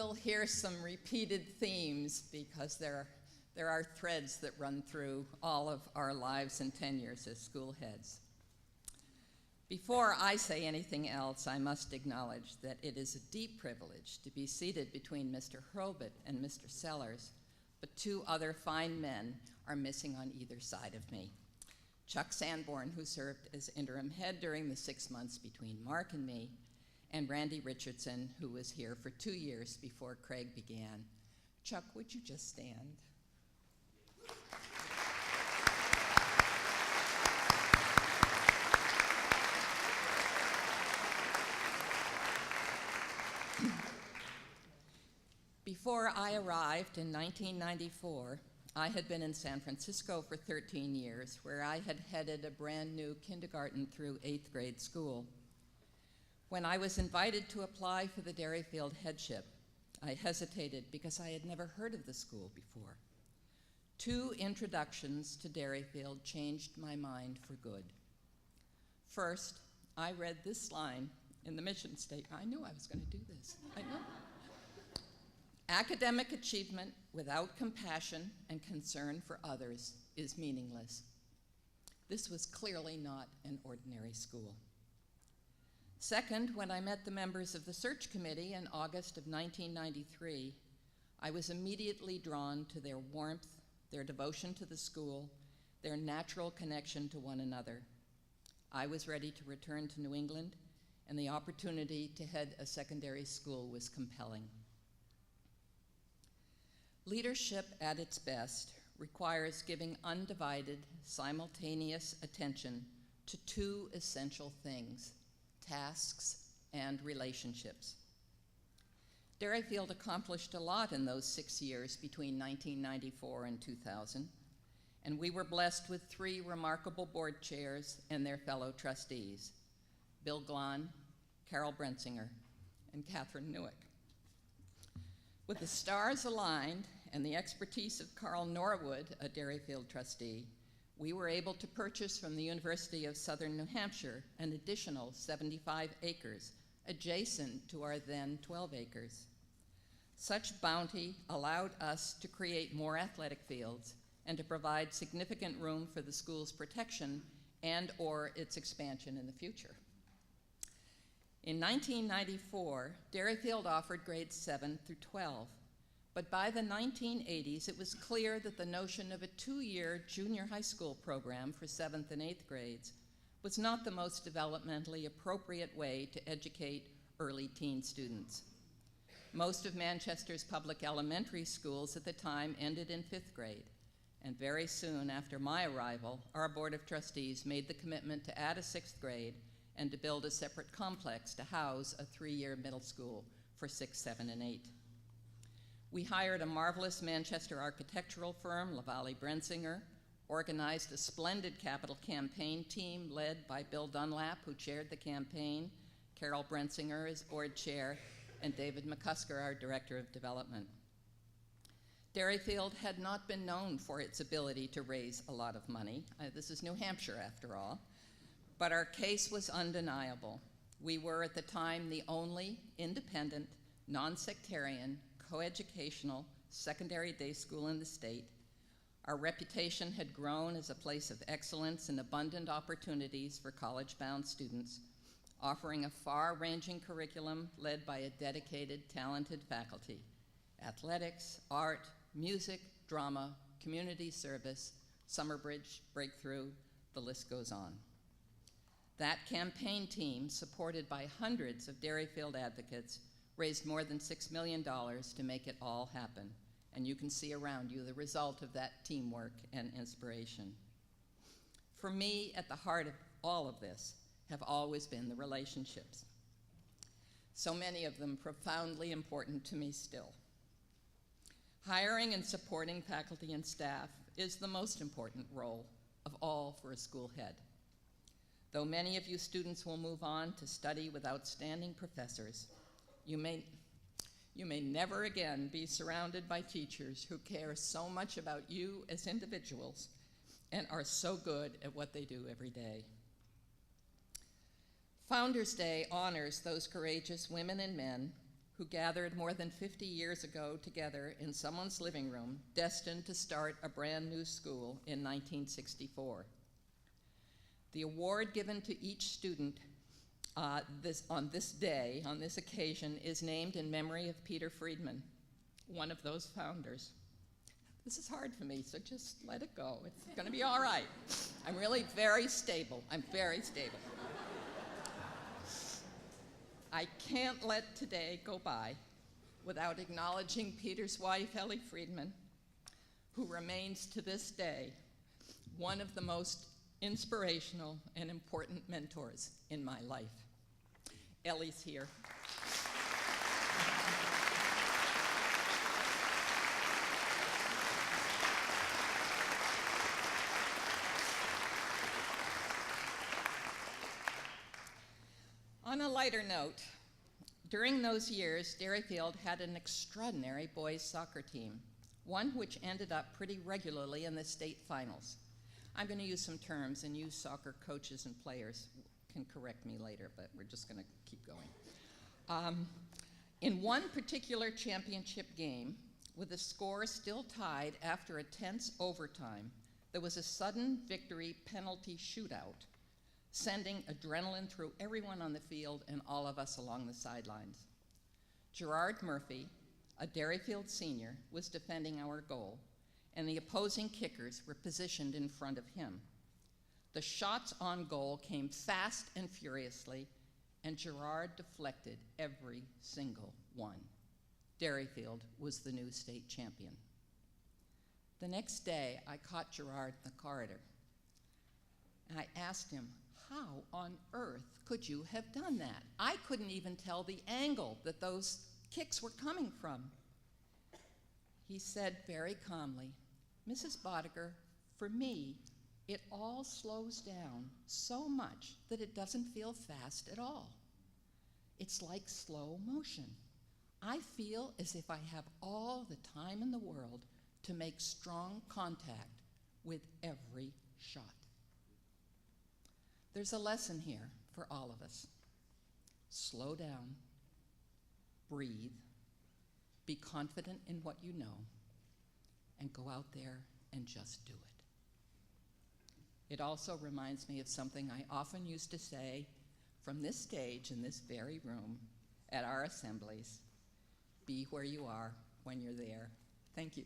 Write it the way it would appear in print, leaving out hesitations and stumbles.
will hear some repeated themes because there are threads that run through all of our lives and tenures as school heads. Before I say anything else, I must acknowledge that it is a deep privilege to be seated between Mr. Hrobet and Mr. Sellers, but two other fine men are missing on either side of me. Chuck Sanborn, who served as interim head during the 6 months between Mark and me, and Randy Richardson, who was here for 2 years before Craig began. Chuck, would you just stand? Before I arrived in 1994, I had been in San Francisco for 13 years, where I had headed a brand new kindergarten through 8th grade school. When I was invited to apply for the Derryfield headship, I hesitated because I had never heard of the school before. 2 introductions to Derryfield changed my mind for good. First, I read this line in the mission statement. I knew I was going to do this. I know. Academic achievement without compassion and concern for others is meaningless. This was clearly not an ordinary school. Second, when I met the members of the search committee in August of 1993, I was immediately drawn to their warmth, their devotion to the school, their natural connection to one another. I was ready to return to New England, and the opportunity to head a secondary school was compelling. Leadership at its best requires giving undivided, simultaneous attention to 2 essential things: tasks and relationships. Derryfield accomplished a lot in those 6 years between 1994 and 2000, and we were blessed with 3 remarkable board chairs and their fellow trustees: Bill Glahn, Carol Brensinger, and Catherine Newick. With the stars aligned and the expertise of Carl Norwood, a Derryfield trustee, we were able to purchase from the University of Southern New Hampshire an additional 75 acres, adjacent to our then 12 acres. Such bounty allowed us to create more athletic fields and to provide significant room for the school's protection and/or its expansion in the future. In 1994, Derryfield offered grades 7 through 12, but by the 1980s, it was clear that the notion of a 2-year junior high school program for 7th and 8th grades was not the most developmentally appropriate way to educate early teen students. Most of Manchester's public elementary schools at the time ended in 5th grade, and very soon after my arrival, our Board of Trustees made the commitment to add a 6th grade and to build a separate complex to house a 3-year middle school for 6, 7, and 8. We hired a marvelous Manchester architectural firm, LaValle Brensinger, organized a splendid capital campaign team led by Bill Dunlap, who chaired the campaign, Carol Brensinger as board chair, and David McCusker, our director of development. Derryfield had not been known for its ability to raise a lot of money. This is New Hampshire, after all. But our case was undeniable. We were at the time the only independent, non-sectarian, coeducational secondary day school in the state. Our reputation had grown as a place of excellence and abundant opportunities for college-bound students, offering a far-ranging curriculum led by a dedicated, talented faculty: athletics, art, music, drama, community service, summer bridge, breakthrough, the list goes on. That campaign team, supported by hundreds of Derryfield advocates, raised more than $6 million to make it all happen. And you can see around you the result of that teamwork and inspiration. For me, at the heart of all of this have always been the relationships. So many of them profoundly important to me still. Hiring and supporting faculty and staff is the most important role of all for a school head. Though many of you students will move on to study with outstanding professors, you may never again be surrounded by teachers who care so much about you as individuals and are so good at what they do every day. Founders Day honors those courageous women and men who gathered more than 50 years ago together in someone's living room, destined to start a brand new school in 1964. The award given to each student on this occasion, is named in memory of Peter Friedman, one of those founders. This is hard for me, so just let it go. It's going to be all right. I'm really very stable. I'm very stable. I can't let today go by without acknowledging Peter's wife, Ellie Friedman, who remains to this day one of the most inspirational and important mentors in my life. Ellie's here. On a lighter note, during those years, Derryfield had an extraordinary boys soccer team, one which ended up pretty regularly in the state finals. I'm going to use some terms, and you soccer coaches and players can correct me later, but we're just going to keep going. In one particular championship game, with the score still tied after a tense overtime, there was a sudden victory penalty shootout, sending adrenaline through everyone on the field and all of us along the sidelines. Gerard Murphy, a Derryfield senior, was defending our goal, and the opposing kickers were positioned in front of him. The shots on goal came fast and furiously, and Gerard deflected every single one. Derryfield was the new state champion. The next day, I caught Gerard in the corridor, and I asked him, how on earth could you have done that? I couldn't even tell the angle that those kicks were coming from. He said very calmly, Mrs. Boettiger, for me, it all slows down so much that it doesn't feel fast at all. It's like slow motion. I feel as if I have all the time in the world to make strong contact with every shot. There's a lesson here for all of us. Slow down, breathe, be confident in what you know, and go out there and just do it. It also reminds me of something I often used to say from this stage in this very room at our assemblies: be where you are when you're there. Thank you.